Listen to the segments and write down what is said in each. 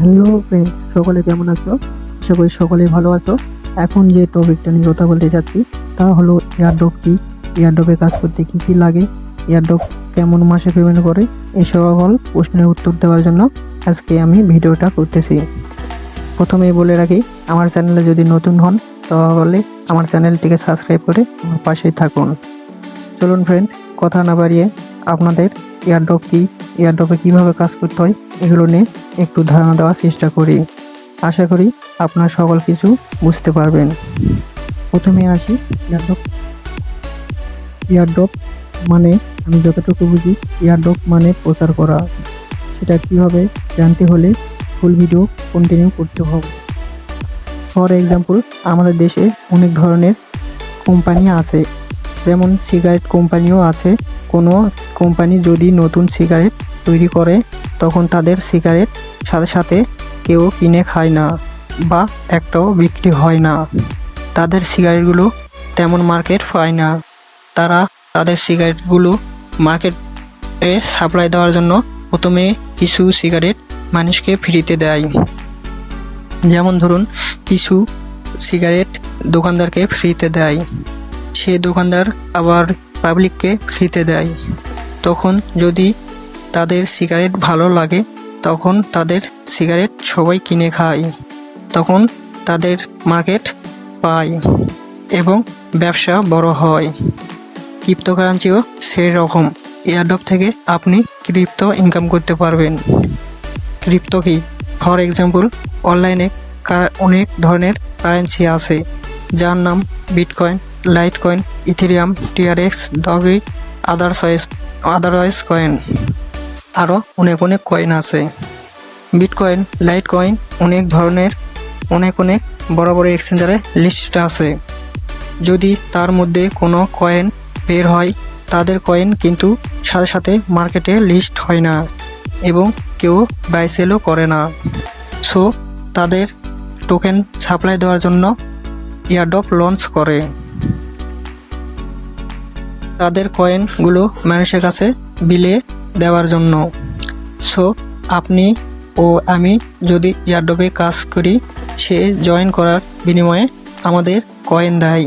Hello friend, সকলে কেমন আছো? আশা করি সকলেই ভালো আছো। এখন যে টপিকটা নিয়ে কথা বলতে চাচ্ছি তা হলো এয়ারড্রপ কি, এয়ারড্রপে কাজ করতে কি কি লাগে, এয়ারড্রপ কেমন মাসে পেমেন্ট করে, এই সকল প্রশ্নের উত্তর দেওয়ার জন্য আজকে আমি ভিডিওটা করতেছি। প্রথমেই বলে রাখি, আমার চ্যানেলে যদি নতুন হন তাহলে আমার চ্যানেলটিকে সাবস্ক্রাইব করে আমার পাশেই থাকুন। চলুন ফ্রেন্ড, কথা না বাড়িয়ে আপনাদের এয়ারড্রপ কি, এয়ারড্রপে কিভাবে কাজ করতে হয় এগুলো নিয়ে একটু ধারণা দেওয়ার চেষ্টা করি। আশা করি আপনারা সকল কিছু বুঝতে পারবেন। প্রথমে আসি এয়ারড্রপ। এয়ারড্রপ মানে আমি যতটুকু বুঝি, এয়ারড্রপ মানে প্রচার করা। সেটা কিভাবে জানতে হলে ফুল ভিডিও কন্টিনিউ করতে হবে। ফর এক্সাম্পল, আমাদের দেশে অনেক ধরনের কোম্পানি আছে, যেমন সিগারেট কোম্পানিও আছে। কোনো কোম্পানি যদি নতুন সিগারেট তৈরি করে তখন তাদের সিগারেট সাথে সাথে কেউ কিনে খায় না বা একটাও বিক্রি হয় না। তাদের সিগারেটগুলো তেমন মার্কেট পায় না। তারা তাদের সিগারেটগুলো মার্কেটে সাপ্লাই দেওয়ার জন্য প্রথমে কিছু সিগারেট মানুষকে ফ্রিতে দেয়। যেমন ধরুন, কিছু সিগারেট দোকানদারকে ফ্রিতে দেয়, সে দোকানদার আবার পাবলিককে ফ্রিতে দেয়। তখন যদি তাদের সিগারেট ভালো লাগে তখন তাদের সিগারেট সবাই কিনে খায়, তখন তাদের মার্কেট পায় এবং ব্যবসা বড় হয়। ক্রিপ্টোকারেন্সিও সেই রকম। এয়ারড্রপ থেকে আপনি ক্রিপ্টো ইনকাম করতে পারবেন। ক্রিপ্টো কি? ফর এক্সাম্পল, অনলাইনে অনেক ধরনের কারেন্সি আছে, যার নাম bitcoin, Litecoin, Ethereum, TRX, doggy, otherwise coin. আরও অনেক কয়েন আছে। বিটকয়েন, লাইটকয়েন অনেক ধরনের অনেক বড় বড় এক্সচেঞ্জারে লিস্ট আছে। যদি তার মধ্যে কোনো কয়েন বের হয়, তাদের কয়েন কিন্তু সাথে সাথে মার্কেটে লিস্ট হয় না এবং কেউ বাই সেলও করে না। সো তাদের টোকেন সাপ্লাই দেওয়ার জন্য এয়ারড্রপ লঞ্চ করে। তাদের কয়েনগুলো মানুষের কাছে বিলে দেওয়ার জন্য। সো আপনি ও আমি যদি এয়ারড্রপে কাজ করি, সে জয়েন করার বিনিময়ে আমাদের কয়েন দেয়।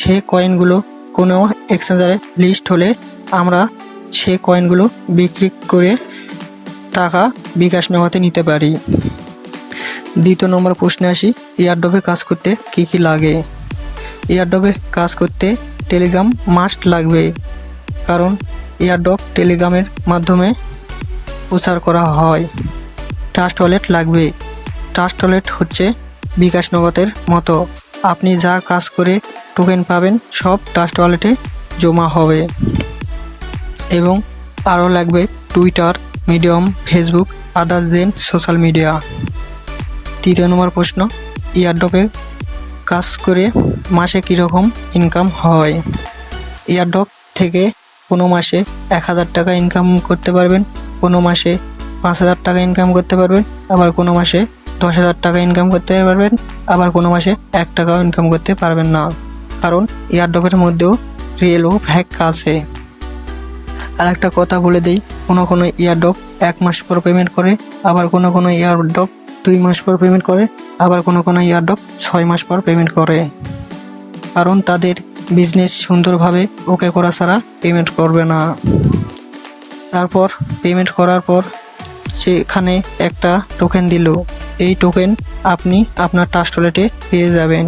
সে কয়েনগুলো কোনো এক্সচেঞ্জারে লিস্ট হলে আমরা সে কয়েনগুলো বিক্রি করে টাকা বিকাশ নেওয়াতে নিতে পারি। দ্বিতীয় নম্বর প্রশ্নে আসি, এয়ারড্রপে কাজ করতে কি কি লাগে। এয়ারড্রপে কাজ করতে টেলিগ্রাম মাস্ট লাগবে, কারণ এয়ারড্রপ টেলিগ্রামের মাধ্যমে প্রচার করা হয়। ট্রাস্ট ওয়ালেট লাগবে। ট্রাস্ট ওয়ালেট হচ্ছে বিকাশ নগদের মতো। আপনি যা কাজ করে টোকেন পাবেন সব ট্রাস্ট ওয়ালেটে জমা হবে। এবং আরও লাগবে Twitter, Medium, Facebook, others than social media. তৃতীয় নম্বর প্রশ্ন, এয়ারড্রপে কাজ করে মাসে কীরকম ইনকাম হয়। এয়ারড্রপ থেকে কোনো মাসে 1000 টাকা ইনকাম করতে পারবেন, কোনো মাসে 5000 টাকা ইনকাম করতে পারবেন, আবার কোনো মাসে 10,000 টাকা ইনকাম করতে পারবেন, আবার কোনো মাসে 1 টাকাও ইনকাম করতে পারবেন না, কারণ এয়ারড্রপের মধ্যেও রিয়েল ও ফ্যাক আছে। আর একটা কথা বলে দিই, কোনো এয়ারড্রপ 1 মাস পর পেমেন্ট করে, আবার কোনো এয়ারড্রপ 2 মাস পর পেমেন্ট করে, আবার কোনো এয়ারড্রপ 6 মাস পর পেমেন্ট করে, কারণ তাদের বিজনেস সুন্দরভাবে ওকে করা ছাড়া পেমেন্ট করবে না। তারপর পেমেন্ট করার পর সেখানে একটা টোকেন দিল। এই টোকেন আপনি আপনার ট্রাস্ট ওয়ালেটে পেয়ে যাবেন।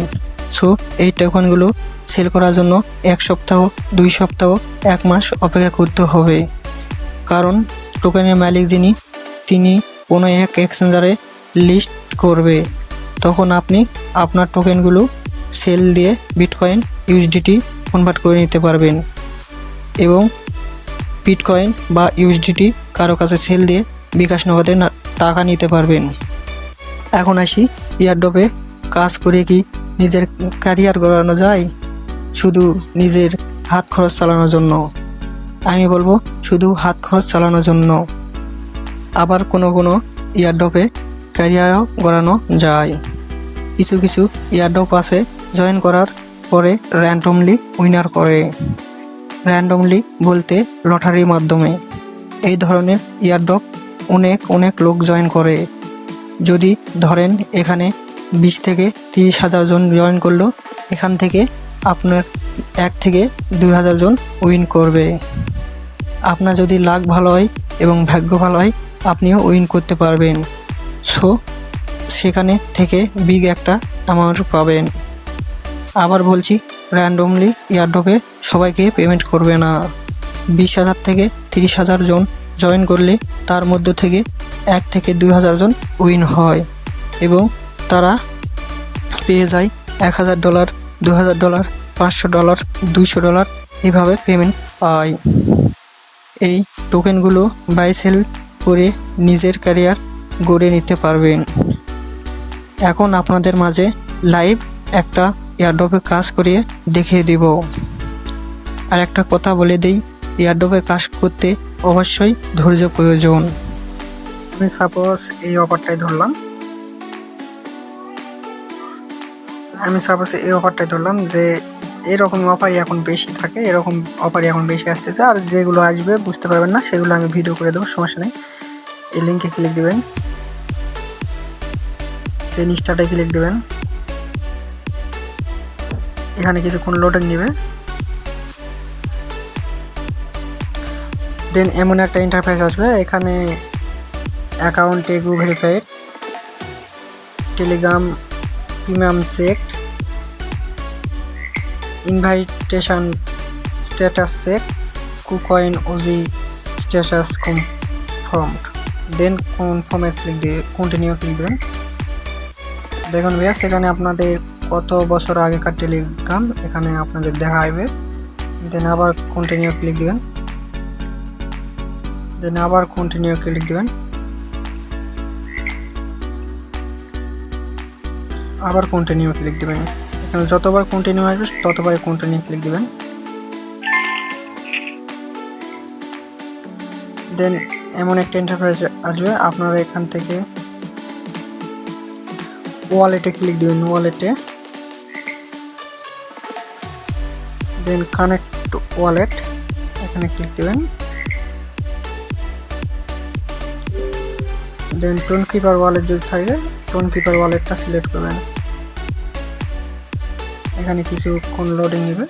সো এই টোকেনগুলো সেল করার জন্য 1 সপ্তাহ, 2 সপ্তাহ, 1 মাস অপেক্ষা করতে হবে, কারণ টোকেনের মালিক যিনি, তিনি কোনো এক এক্সচেঞ্জারে লিস্ট করবে। তখন আপনি আপনার টোকেনগুলো সেল দিয়ে বিটকয়েন, ইউএসডিটি কনভার্ট করে নিতে পারবেন এবং বিটকয়েন বা ইউএসডিটি কারো কাছে সেল দিয়ে বিকাশ নগদে টাকা নিতে পারবেন। এখন আসি, এয়ারড্রপে কাজ করে কি নিজের ক্যারিয়ার গড়ানো যায় শুধু নিজের হাত খরচ চালানোর জন্য? আমি বলবো শুধু হাত খরচ চালানোর জন্য। আবার কোনো এয়ারড্রপে ক্যারিয়ারও গড়ানো যায়। কিছু এয়ারড্রপ আছে জয়েন করার পরে র্যান্ডমলি উইনার করে। র্যান্ডমলি বলতে লটারির মাধ্যমে। এই ধরনের এয়ারড্রপ অনেক লোক জয়েন করে। যদি ধরেন এখানে 20 থেকে 30,000 জন জয়েন করলো, এখান থেকে আপনার 1 থেকে 2,000 জন উইন করবে। আপনার যদি লাক ভালো হয় এবং ভাগ্য ভালো হয়, আপনিও উইন করতে পারবেন। সো সেখানে থেকে বিগ একটা অ্যামাউন্ট পাবেন। আবার বলছি, র্যান্ডমলি এয়ারড্রপে সবাইকে পেমেন্ট করবে না। 20,000 থেকে 30,000 জন জয়েন করলে তার মধ্য থেকে 1 থেকে 2,000 জন উইন হয় এবং তারা পেয়ে যায় $1,000, $2,000, $500, $200 এইভাবে পেমেন্ট পায়। এই টোকেনগুলো বাই সেল করে নিজের ক্যারিয়ার গড়ে নিতে পারবেন। এখন আপনাদের মাঝে লাইভ একটা এয়ারড্রপে কাজ করিয়ে দেখিয়ে দিব। আর একটা কথা বলে দিই, এয়ারড্রপে কাজ করতে অবশ্যই ধৈর্য প্রয়োজন। আমি সাপোজ এই অফারটাই ধরলাম যে এরকম অফারই এখন বেশি থাকে, এরকম অফারই এখন বেশি আসতেছে। আর যেগুলো আসবে বুঝতে পারবেন না, সেগুলো আমি ভিডিও করে দেবো, সমস্যা নেই। এই লিঙ্কে ক্লিক দিবেন, দেন স্টার্টে ক্লিক দিবেন। এখানে কিছুক্ষণ লোডিং নেবে, দেন এমন একটা ইন্টারফেস আসবে। এখানে অ্যাকাউন্টে go verified, Telegram premium check, invitation status check, KuCoin OG status confirmed. Then কনফার্মে ক্লিক দিয়ে কন্টিনিউ ক্লিক দেবেন। দেখুন ভাইয়া, সেখানে আপনাদের কত বছর আগেকার টেলিগ্রাম এখানে আপনাদের দেখা আসবে। দেন আবার কন্টিনিউ ক্লিক দিবেন, আবার কন্টিনিউ ক্লিক দিবেন। এখানে যতবার কন্টিনিউ আসবে ততবারই কন্টিনিউ ক্লিক দিবেন। দেন এমন একটা ইন্টারফেস আসবে, আপনারা এখান থেকে ওয়ালেটে ক্লিক দিবেন। ওয়ালেটে দেন কানেক্ট ওয়ালেট, এখানে ক্লিক দিবেন। দেন টোন কিপার ওয়ালেট যদি থাকে, টোন কিপার ওয়ালেটটা সিলেক্ট করবেন। এখানে কিছুক্ষণ লোডিং নেবে,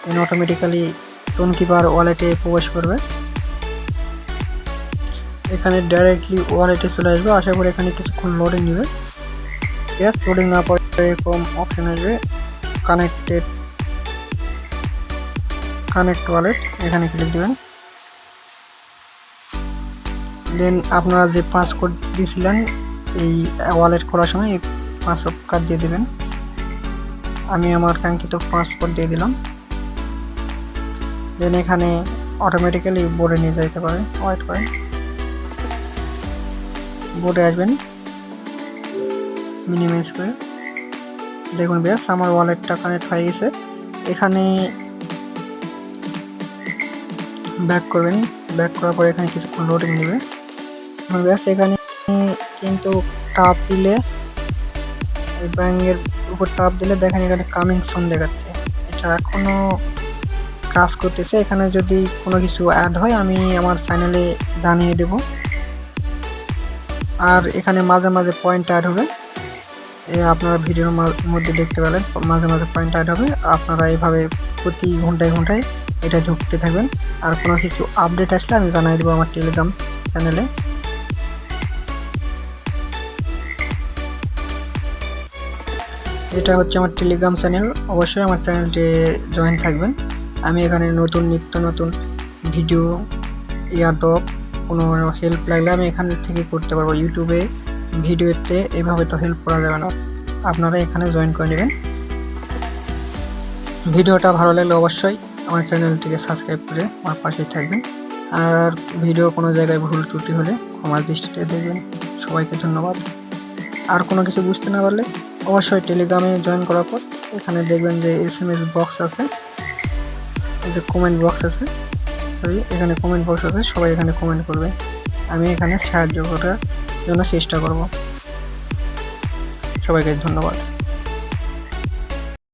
দেন অটোমেটিক্যালি টোন কিপার ওয়ালেটে প্রবেশ করবে। এখানে ডাইরেক্টলি ওয়ালেটে চলে আসবে। আশা করি এখানে কিছুক্ষণ লোডিং নেবে। গ্যাস লোডিং না পরে এরকম অপশন আসবে, কানেক্ট ওয়ালেট, এখানে ক্লিক দিবেন। দেন আপনারা যে পাসওয়ার্ড দিয়েছিলেন এই ওয়ালেট খোলার সময়, এই পাসওয়ার্ডটা দিয়ে দিবেন। আমি আমার কাঙ্ক্ষিত পাসওয়ার্ড দিয়ে দিলাম। দেন এখানে অটোমেটিক্যালি বোর্ডে নিয়ে যাইতে পারে, ওয়েট করেন। বোর্ডে আসবেন, মিনিমাইজ করে দেখুন বেশ আমার ওয়ালেটটা কানেক্ট হয়ে গেছে। এখানে ব্যাক করবেন, ব্যাক করার পরে এখানে কিছুক্ষণ লোডিং নেবে। ব্যাস এখানে কিন্তু টাপ দিলে, এই ব্যাঙ্গের উপর টাপ দিলে দেখেন এখানে কামিং সুন দেখাচ্ছে। এটা এখনো কাজ করতেছে। এখানে যদি কোনো কিছু অ্যাড হয় আমি আমার চ্যানেলে জানিয়ে দেব। আর এখানে মাঝে মাঝে পয়েন্ট অ্যাড হবে, আপনারা ভিডিওর মধ্যে দেখতে পেলেন মাঝে মাঝে পয়েন্ট অ্যাড হবে। আপনারা এইভাবে প্রতি ঘন্টায় এটা ঢুকতে থাকবেন। আর কোনো কিছু আপডেট আসলে আমি জানাই দেবো আমার টেলিগ্রাম চ্যানেলে। এটা হচ্ছে আমার টেলিগ্রাম চ্যানেল, অবশ্যই আমার চ্যানেলটি জয়েন থাকবেন। আমি এখানে নিত্য নতুন ভিডিও, এয়ারড্রপ, কোনো হেল্প লাগলে আমি এখান থেকে করতে পারবো। ইউটিউবে ভিডিওতে এভাবে তো হেল্প করা যাবে না, আপনারা এখানে জয়েন করে নেবেন। ভিডিওটা ভালো লাগলে অবশ্যই আমার চ্যানেলটিকে সাবস্ক্রাইব করে আমার পাশেই থাকবেন। আর ভিডিও কোনো জায়গায় ভুল ত্রুটি হলে ক্ষমার দৃষ্টিতে দেখবেন। সবাইকে ধন্যবাদ। আর কোনো কিছু বুঝতে না পারলে অবশ্যই টেলিগ্রামে জয়েন করার পর এখানে দেখবেন যে SMS বক্স আছে, এই যে কমেন্ট বক্স আছে, এখানে কমেন্ট বক্স আছে, সবাই এখানে কমেন্ট করবে। আমি এখানে সাহায্য করার জন্য চেষ্টা করব। সবাইকে ধন্যবাদ।